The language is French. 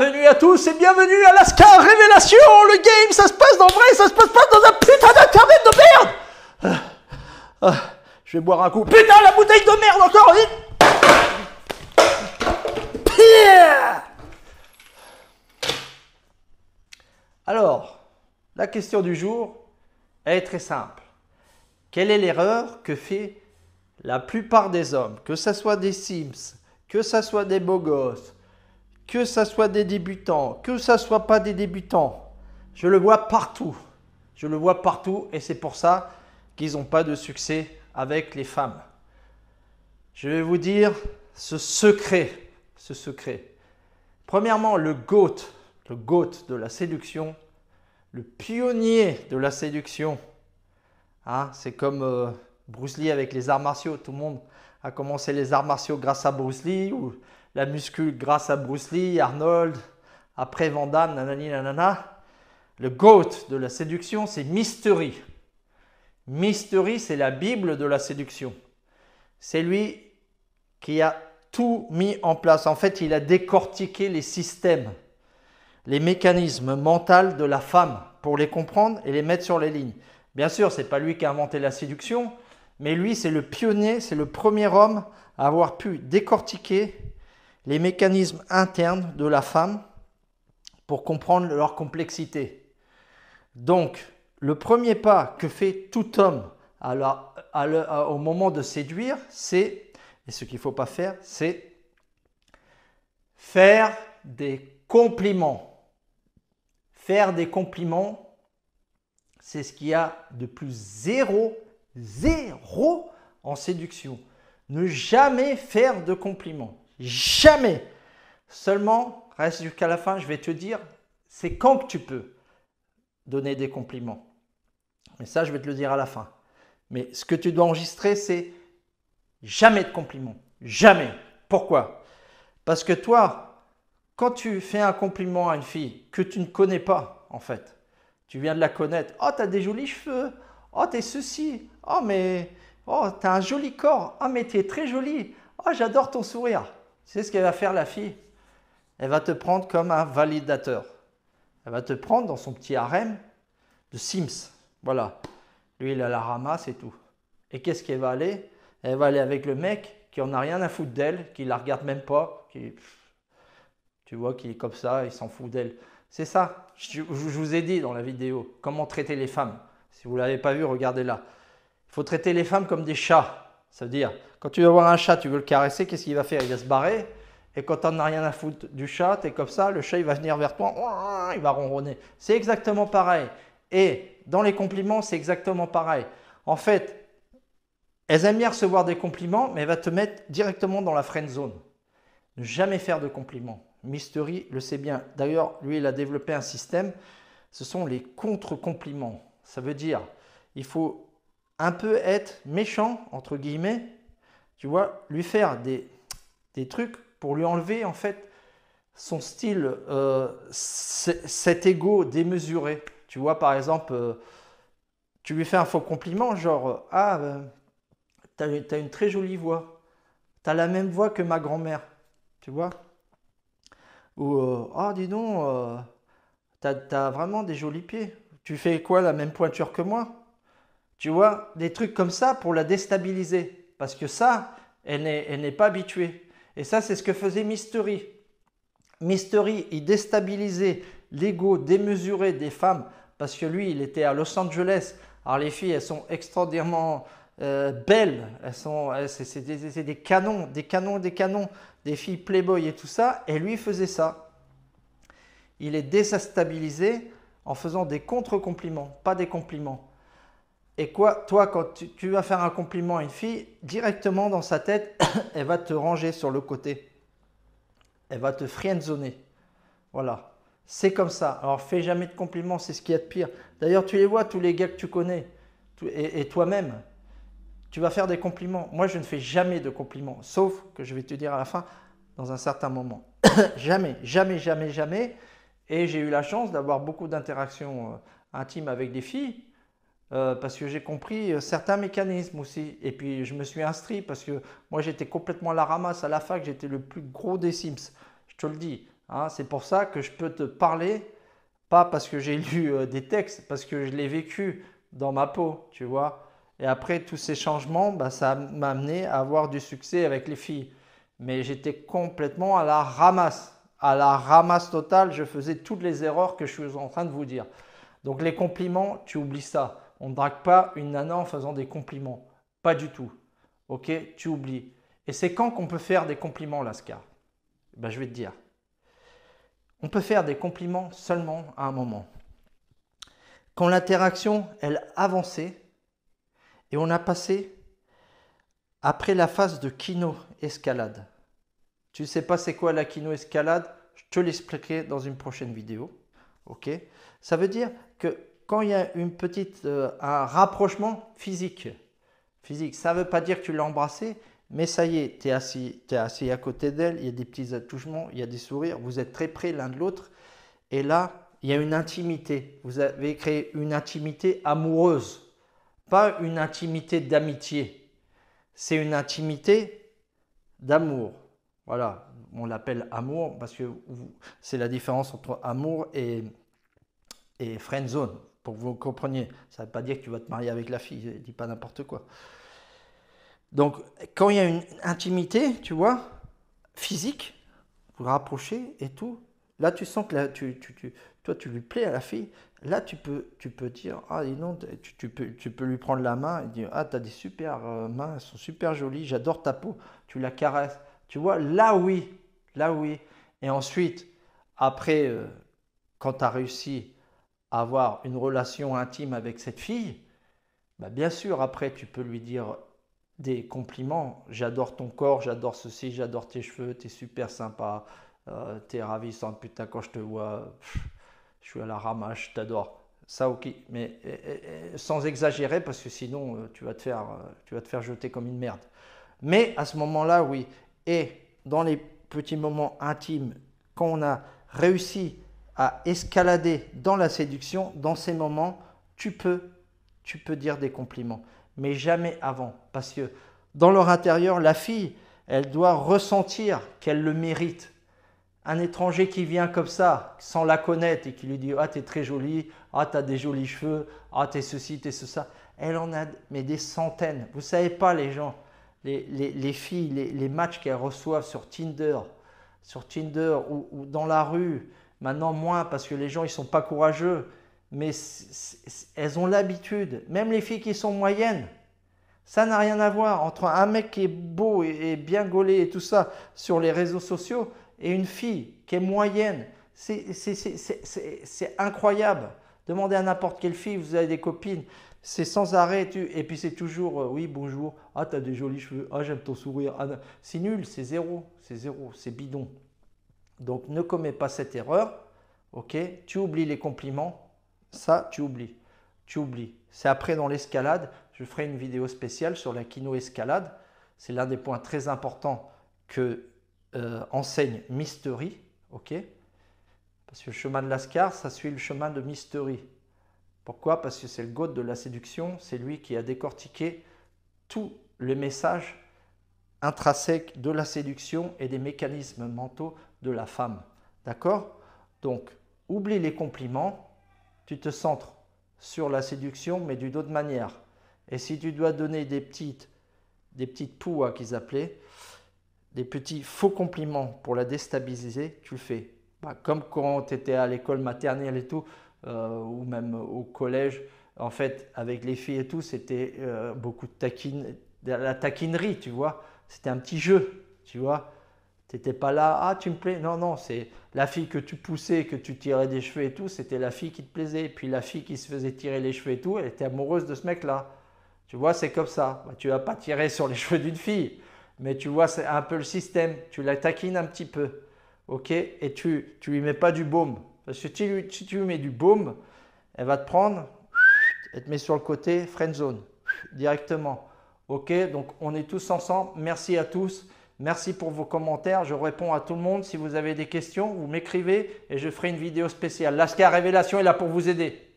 Bienvenue à tous et bienvenue à Lascar Révélation. Le game, ça se passe dans le vrai, ça se passe pas dans un putain d'internet de merde. Je vais boire un coup. Putain, la bouteille de merde encore. Alors, la question du jour, elle est très simple. Quelle est l'erreur que fait la plupart des hommes, que ce soit des Sims, que ce soit des beaux gosses, que ce soit des débutants, que ce soit pas des débutants, je le vois partout. Je le vois partout et c'est pour ça qu'ils n'ont pas de succès avec les femmes. Je vais vous dire ce secret. Premièrement, le GOAT de la séduction, le pionnier de la séduction. Hein, c'est comme Bruce Lee avec les arts martiaux. Tout le monde a commencé les arts martiaux grâce à Bruce Lee ou la muscu grâce à Bruce Lee, Arnold, après Van Damme, nanani nanana. Le GOAT de la séduction, c'est Mystery. Mystery, c'est la Bible de la séduction. C'est lui qui a tout mis en place. En fait, il a décortiqué les systèmes, les mécanismes mentaux de la femme pour les comprendre et les mettre sur les lignes. Bien sûr, ce n'est pas lui qui a inventé la séduction, mais lui, c'est le pionnier, c'est le premier homme à avoir pu décortiquer les mécanismes internes de la femme pour comprendre leur complexité. Donc, le premier pas que fait tout homme au moment de séduire, c'est, et ce qu'il ne faut pas faire, c'est faire des compliments. Faire des compliments, c'est ce qu'il y a de plus zéro en séduction. Ne jamais faire de compliments. Jamais. Seulement, reste jusqu'à la fin, je vais te dire, c'est quand que tu peux donner des compliments. Mais ça, je vais te le dire à la fin. Mais ce que tu dois enregistrer, c'est jamais de compliments. Jamais. Pourquoi? Parce que toi, quand tu fais un compliment à une fille que tu ne connais pas, en fait, tu viens de la connaître. Oh, tu as des jolis cheveux. Oh, tu es ceci. Oh, mais oh, tu as un joli corps. Oh, mais tu es très jolie. Oh, j'adore ton sourire. Tu sais ce qu'elle va faire, la fille? Elle va te prendre comme un validateur. Elle va te prendre dans son petit harem de Sims. Voilà. Lui, il a la ramasse et tout. Et qu'est-ce qu'elle va aller? Elle va aller avec le mec qui en a rien à foutre d'elle, qui la regarde même pas, tu vois, qui est comme ça, il s'en fout d'elle. C'est ça. Je vous ai dit dans la vidéo comment traiter les femmes. Si vous ne l'avez pas vu, regardez-la. Il faut traiter les femmes comme des chats. Ça veut dire, quand tu vas voir un chat, tu veux le caresser, qu'est-ce qu'il va faire? Il va se barrer. Et quand tu n'en as rien à foutre du chat, tu es comme ça, le chat il va venir vers toi, il va ronronner. C'est exactement pareil. Et dans les compliments, c'est exactement pareil. En fait, elles aiment bien recevoir des compliments, mais elles vont te mettre directement dans la friend zone. Ne jamais faire de compliments. Mystery le sait bien. D'ailleurs, lui, il a développé un système. Ce sont les contre-compliments. Ça veut dire, il faut un peu être méchant, entre guillemets, tu vois, lui faire des trucs pour lui enlever, en fait, son style, cet ego démesuré. Tu vois, par exemple, tu lui fais un faux compliment, genre, ah, t'as une très jolie voix. T'as la même voix que ma grand-mère, tu vois. Ou, oh, dis donc, t'as vraiment des jolis pieds. Tu fais quoi, la même pointure que moi? Tu vois, des trucs comme ça pour la déstabiliser. Parce que ça, elle n'est pas habituée. Et ça, c'est ce que faisait Mystery. Mystery, il déstabilisait l'ego démesuré des femmes parce que lui, il était à Los Angeles. Alors les filles, elles sont extraordinairement belles. C'est des canons, des filles playboy et tout ça. Et lui, il faisait ça. Il est déstabilisé en faisant des contre-compliments, pas des compliments. Et quoi, toi, quand tu vas faire un compliment à une fille, directement dans sa tête, elle va te ranger sur le côté. Elle va te friendzoner. Voilà. C'est comme ça. Alors, fais jamais de compliments, c'est ce qu'il y a de pire. D'ailleurs, tu les vois, tous les gars que tu connais, et toi-même, tu vas faire des compliments. Moi, je ne fais jamais de compliments, sauf que je vais te dire à la fin, dans un certain moment. Jamais. Et j'ai eu la chance d'avoir beaucoup d'interactions intimes avec des filles. Parce que j'ai compris certains mécanismes aussi. Et puis, je me suis inscrit parce que moi, j'étais complètement à la ramasse à la fac. J'étais le plus gros des Sims. Je te le dis. Hein, c'est pour ça que je peux te parler, pas parce que j'ai lu des textes, parce que je l'ai vécu dans ma peau, tu vois. Et après, tous ces changements, bah, ça m'a amené à avoir du succès avec les filles. Mais j'étais complètement à la ramasse totale. Je faisais toutes les erreurs que je suis en train de vous dire. Donc les compliments, tu oublies ça. On ne drague pas une nana en faisant des compliments. Pas du tout. Ok, tu oublies. Et c'est quand qu'on peut faire des compliments, Lascar? Ben, je vais te dire. On peut faire des compliments seulement à un moment. Quand l'interaction, elle avançait et on a passé après la phase de kino-escalade. Tu ne sais pas c'est quoi la kino-escalade? Je te l'expliquerai dans une prochaine vidéo. Ok? Ça veut dire que quand il y a un rapprochement physique, ça ne veut pas dire que tu l'as embrassé, mais ça y est, tu es assis à côté d'elle, il y a des petits attouchements, il y a des sourires, vous êtes très près l'un de l'autre. Et là, il y a une intimité. Vous avez créé une intimité amoureuse, pas une intimité d'amitié. C'est une intimité d'amour. Voilà, on l'appelle amour parce que c'est la différence entre amour et friend zone, pour que vous compreniez. Ça ne veut pas dire que tu vas te marier avec la fille, je ne dis pas n'importe quoi. Donc, quand il y a une intimité, tu vois, physique, vous vous rapprochez et tout, là, tu sens que là, toi, tu lui plais à la fille. Là, tu peux dire, ah, non, tu peux lui prendre la main et dire, ah, tu as des super mains, elles sont super jolies, j'adore ta peau. Tu la caresses. Tu vois, là, oui. Et ensuite, après, quand tu as réussi à avoir une relation intime avec cette fille, bah, bien sûr, après, tu peux lui dire des compliments. J'adore ton corps, j'adore ceci, j'adore tes cheveux, t'es super sympa, t'es ravissante, putain, quand je te vois, je suis à la ramasse, je t'adore. Ça, ok, mais sans exagérer parce que sinon, tu vas te faire jeter comme une merde. Mais à ce moment-là, oui. Et dans les petits moments intimes, quand on a réussi à escalader dans la séduction, dans ces moments, tu peux dire des compliments. Mais jamais avant. Parce que dans leur intérieur, la fille, elle doit ressentir qu'elle le mérite. Un étranger qui vient comme ça, sans la connaître, et qui lui dit « Ah, t'es très jolie, ah, t'as des jolis cheveux, ah, t'es ceci, t'es ça », elle en a mais des centaines. Vous ne savez pas, les gens, les filles, les matchs qu'elles reçoivent sur Tinder ou dans la rue, maintenant moins parce que les gens, ils ne sont pas courageux, mais elles ont l'habitude, même les filles qui sont moyennes, ça n'a rien à voir entre un mec qui est beau et bien gaulé et tout ça sur les réseaux sociaux et une fille qui est moyenne. C'est incroyable. Demandez à n'importe quelle fille, vous avez des copines, c'est sans arrêt. Et puis c'est toujours, oui, bonjour, ah, t'as des jolis cheveux, ah, j'aime ton sourire. Ah, c'est nul, c'est zéro, c'est bidon. Donc ne commets pas cette erreur, ok? Tu oublies les compliments. Ça, tu oublies. C'est après dans l'escalade, je ferai une vidéo spéciale sur la kino-escalade. C'est l'un des points très importants que enseigne Mystery. Ok? Parce que le chemin de Lascar, ça suit le chemin de Mystery. Pourquoi? Parce que c'est le GOAT de la séduction. C'est lui qui a décortiqué tous les messages intrinsèques de la séduction et des mécanismes mentaux de la femme. D'accord? Donc, oublie les compliments. Tu te centres sur la séduction, mais d'une autre manière. Et si tu dois donner des petites pouas qu'ils appelaient, des petits faux compliments pour la déstabiliser, tu le fais. Bah, comme quand tu étais à l'école maternelle et tout, ou même au collège, en fait, avec les filles et tout, c'était beaucoup de la taquinerie, tu vois. C'était un petit jeu, tu vois. Tu n'étais pas là, ah, tu me plais. Non, c'est la fille que tu poussais, que tu tirais des cheveux et tout, c'était la fille qui te plaisait. Et puis la fille qui se faisait tirer les cheveux et tout, elle était amoureuse de ce mec-là. Tu vois, c'est comme ça. Bah, tu ne vas pas tirer sur les cheveux d'une fille, mais tu vois, c'est un peu le système. Tu la taquines un petit peu, ok? Et tu lui mets pas du baume. Parce que si tu lui mets du baume, elle va te prendre, elle te met sur le côté, friend zone, directement. Ok, donc on est tous ensemble. Merci à tous. Merci pour vos commentaires. Je réponds à tout le monde. Si vous avez des questions, vous m'écrivez et je ferai une vidéo spéciale. Lascar Révélation est là pour vous aider.